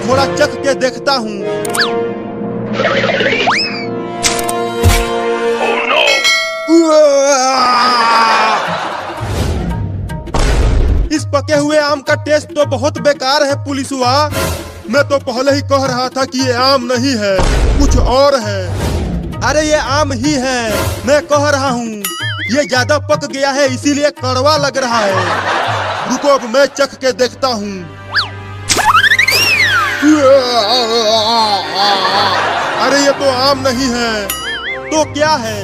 थोड़ा चख के देखता हूँ। इस पके हुए आम का टेस्ट तो बहुत बेकार है पुलिसवा। मैं तो पहले ही कह रहा था कि ये आम नहीं है, कुछ और है। अरे ये आम ही है, मैं कह रहा हूँ। ये ज्यादा पक गया है इसीलिए कड़वा लग रहा है। रुको अब मैं चख के देखता हूँ। अरे ये तो आम नहीं है, तो क्या है?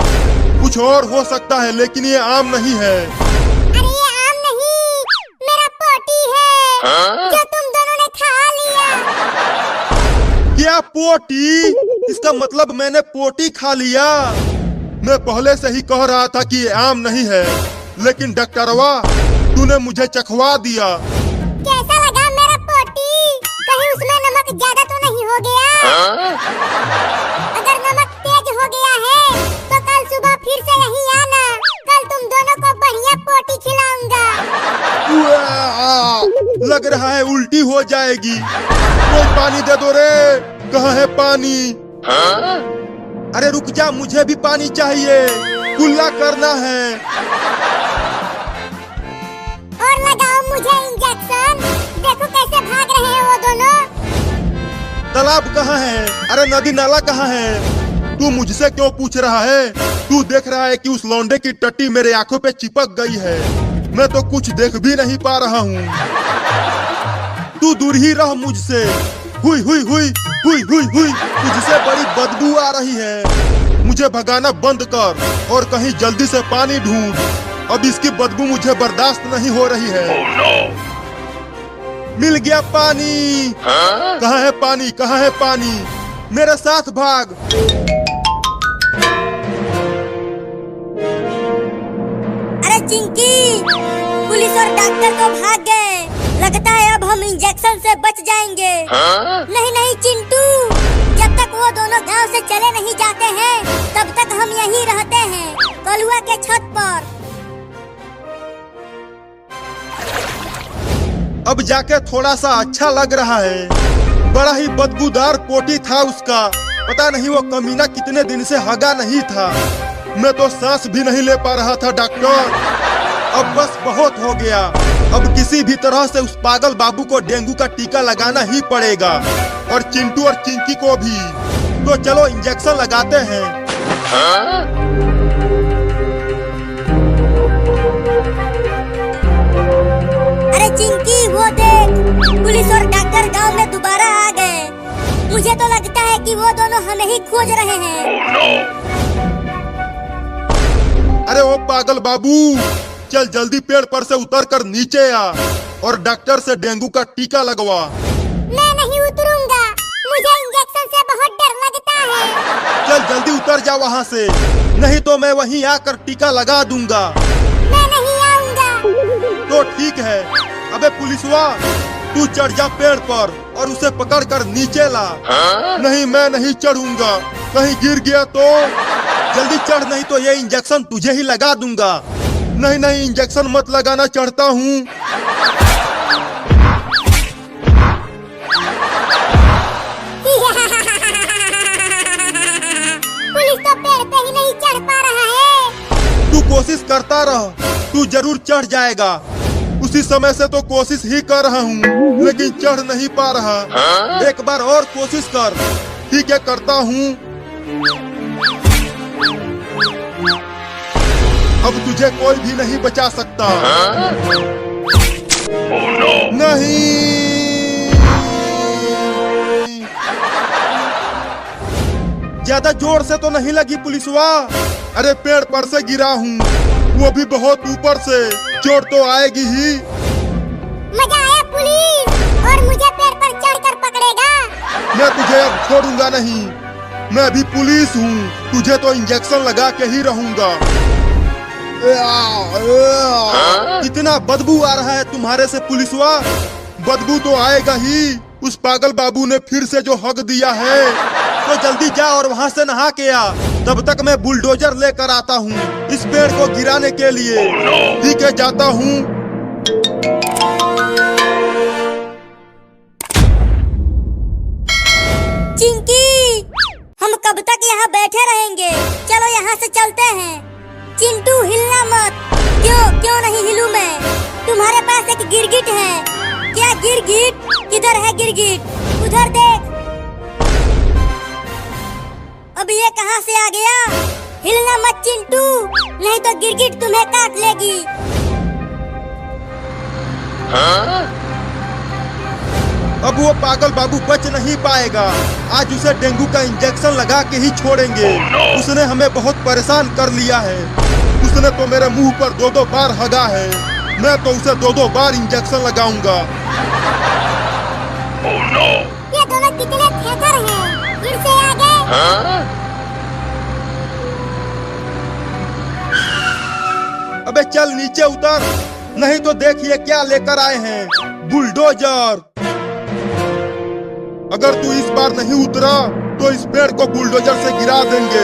कुछ और हो सकता है, लेकिन ये आम नहीं है। अरे ये आम नहीं, मेरा पोटी है जो तुम दोनों ने खा लिया। क्या पोटी? इसका मतलब मैंने पोटी खा लिया। मैं पहले से ही कह रहा था कि ये आम नहीं है, लेकिन डॉक्टरवा तूने मुझे चखवा दिया। कैसा लगा मेरा पोटी? कहीं उसमें नमक ज्यादा तो नहीं हो गया? अगर नमक तेज हो गया है तो कल सुबह फिर से यहीं आना। कल तुम दोनों को बढ़िया पोटी खिलाऊंगा। लग रहा है उल्टी हो जाएगी। कोई पानी दे दो रे। कहाँ है पानी? अरे रुक जा, मुझे भी पानी चाहिए, कुल्ला करना है। और लगाओ मुझे इंजेक्शन। देखो कैसे भाग रहे हैं वो दोनों। तालाब कहाँ है? अरे नदी नाला कहाँ है? तू मुझसे क्यों पूछ रहा है? तू देख रहा है कि उस लौंडे की टट्टी मेरे आंखों पे चिपक गई है। मैं तो कुछ देख भी नहीं पा रहा हूँ। तू दूर ही रह मुझसे। हुई हुई हुई हुई हुई हुई, तुझसे बड़ी बदबू आ रही है। मुझे भगाना बंद कर और कहीं जल्दी से पानी ढूंढ। अब इसकी बदबू मुझे बर्दाश्त नहीं हो रही है। मिल गया पानी। कहाँ है पानी? कहाँ है पानी? मेरे साथ भाग। अरे चिंकी, पुलिस और डॉक्टर तो भाग गए। लगता है अब हम इंजेक्शन से बच जाएंगे। नहीं नहीं चिंटू, जब तक वो दोनों गांव से चले नहीं जाते हैं तब तक हम यहीं रहते हैं, कलुआ के छत पर। अब जाके थोड़ा सा अच्छा लग रहा है। बड़ा ही बदबूदार पोटी था उसका। पता नहीं वो कमीना कितने दिन से हगा नहीं था। मैं तो सांस भी नहीं ले पा रहा था डॉक्टर। अब बस बहुत हो गया। अब किसी भी तरह से उस पागल बाबू को डेंगू का टीका लगाना ही पड़ेगा, और चिंटू और चिंकी को भी। तो चलो इंजेक्शन लगाते हैं। अरे चिंकी, वो देख, पुलिस और डॉक्टर गांव में दोबारा आ गए। मुझे तो लगता है कि वो दोनों हमें ही खोज रहे हैं। अरे ओ पागल बाबू, चल जल्दी पेड़ पर से उतर कर नीचे आ और डॉक्टर से डेंगू का टीका लगवा। मैं नहीं उतरूंगा, मुझे इंजेक्शन से बहुत डर लगता है। चल जल्दी उतर जा वहाँ से, नहीं तो मैं वहीं आकर टीका लगा दूंगा। मैं नहीं आऊंगा। तो ठीक है। अबे पुलिसवा, तू चढ़ जा पेड़ पर और उसे पकड़ कर नीचे ला। नहीं, मैं नहीं चढ़ूंगा, कहीं गिर गया तो। जल्दी चढ़, नहीं तो ये इंजेक्शन तुझे ही लगा दूंगा। नहीं नहीं, इंजेक्शन मत लगाना, चढ़ता हूँ। पुलिस तो पेड़ पे ही नहीं चढ़ पा रहा है। तू कोशिश करता रह, तू जरूर चढ़ जाएगा। उसी समय से तो कोशिश ही कर रहा हूँ, लेकिन चढ़ नहीं पा रहा। एक बार और कोशिश कर। ठीक है, करता हूँ। अब तुझे कोई भी नहीं बचा सकता। नहीं, ज्यादा जोर से तो नहीं लगी पुलिसवा। अरे पेड़ पर से गिरा हूँ, वो भी बहुत ऊपर से। चोट तो आएगी ही। मजा आया पुलिस, और मुझे पेड़ पर चढ़कर पकड़ेगा। मैं तुझे अब छोड़ूंगा नहीं। मैं भी पुलिस हूँ, तुझे तो इंजेक्शन लगा के ही रहूंगा। इतना बदबू आ रहा है तुम्हारे से पुलिसवा। बदबू तो आएगा ही। उस पागल बाबू ने फिर से जो हक दिया है। तो जल्दी जा और वहाँ से नहा के आ। तब तक मैं बुलडोजर लेकर आता हूँ इस पेड़ को गिराने के लिए। ठीक है, जाता हूँ। यहाँ बैठे रहेंगे? चलो यहाँ से चलते हैं। चिंटू हिलना मत। क्यों नहीं हिलूं मैं? तुम्हारे पास एक गिरगिट है। क्या गिरगिट? किधर है गिरगिट? उधर देख। अब ये कहाँ से आ गया? हिलना मत चिंटू, नहीं तो गिरगिट तुम्हें काट लेगी। अब वो पागल बाबू बच नहीं पाएगा। आज उसे डेंगू का इंजेक्शन लगा के ही छोड़ेंगे। उसने हमें बहुत परेशान कर लिया है। उसने तो मेरे मुंह पर 2-2 बार हगा है। मैं तो उसे 2-2 बार इंजेक्शन लगाऊंगा। ये दोनों कितने थेथर हैं? फिर से आ गए। अबे चल नीचे उतर, नहीं तो देखिए क्या लेकर आए हैं, बुलडोजर। अगर तू इस बार नहीं उतरा तो इस पेड़ को बुलडोजर से गिरा देंगे।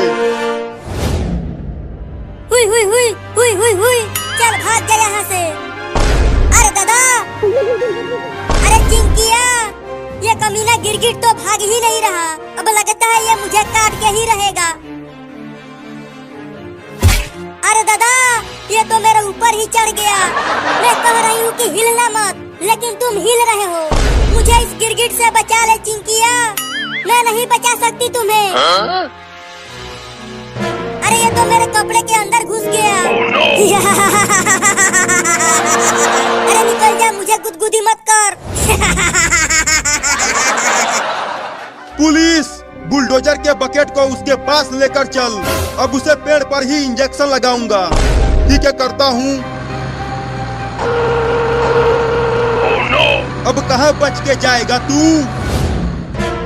हुई। चल भाग जा यहाँ से। अरे दादा, अरे चिंकिया, ये कमीना गिरगिट तो भाग ही नहीं रहा। अब लगता है ये मुझे काट के ही रहेगा। अरे दादा, ये तो मेरे ऊपर ही चढ़ गया। मैं कह रही हूँ कि हिलना मत, लेकिन तुम हिल रहे हो। मुझे इस गिरगिट से बचा ले चिंकिया, मैं नहीं बचा सकती तुम्हें। अरे ये तो मेरे कपड़े के अंदर घुस गया। अरे निकल जा, मुझे गुदगुदी मत कर। पुलिस, बुलडोजर के बकेट को उसके पास लेकर चल। अब उसे पेड़ पर ही इंजेक्शन लगाऊंगा। ठीक है, करता हूँ। अब कहाँ बच के जाएगा तू?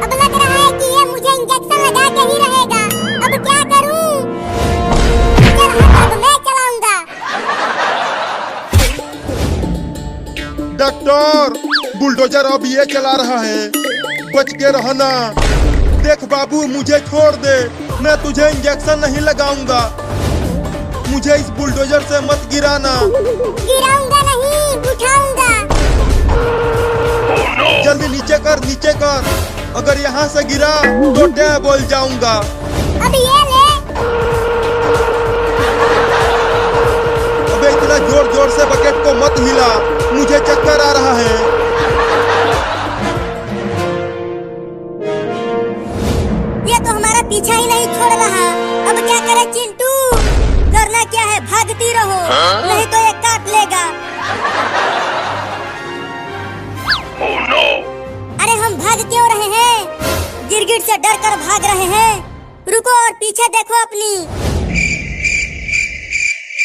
अब लग रहा है कि ये मुझे इंजेक्शन लगा के ही रहेगा। अब क्या करूँ? अब मैं चलाऊंगा। डॉक्टर, बुलडोजर अब ये चला रहा है, बच के रहना। देख बाबू, मुझे छोड़ दे, मैं तुझे इंजेक्शन नहीं लगाऊंगा। मुझे इस बुलडोजर से मत गिराना। गिराऊंगा नहीं, उठाऊंगा। जल्दी नीचे कर, नीचे कर। अगर यहाँ से गिरा तो डे बोल जाऊंगा। अब ये ले। अबे इतना जोर जोर से बकेट को मत हिला, मुझे चक्कर आ रहा है। ये तो हमारा पीछा ही नहीं छोड़ रहा। अब क्या करे चिंटू? करना क्या है, भागती रहो, नहीं तो ये काट लेगा। अरे हम भाग क्यों रहे हैं? गिरगिट से डर कर भाग रहे हैं। रुको और पीछे देखो अपनी।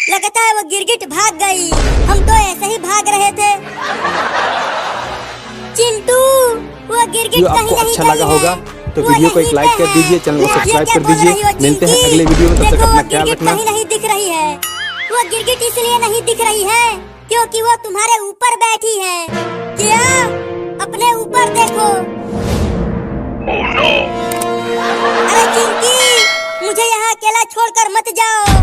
लगता है वो गिरगिट भाग गई। हम तो ऐसे ही भाग रहे थे। चिंटू, वो गिरगिट कहीं आपको नहीं अच्छा गई लगा है। होगा तो वो वीडियो को एक यहीं लाइक पे कर दीजिए, चैनल को है। सब्सक्राइब ये कर क्या बोल दीजिए। रही हो मिलते हैं चिंकी? अगले वीडियो में, तब तक देखो, अपना वो ख्याल गिरगिट रखना। कहीं नहीं दिख रही है। वो गिरगिट इसलिए नहीं दिख रही है क्योंकि वो तुम्हारे ऊपर बैठी है। क्या? अपने ऊपर देखो। अरे चिंकी, मुझे यहाँ अकेला छोड़कर मत जाओ।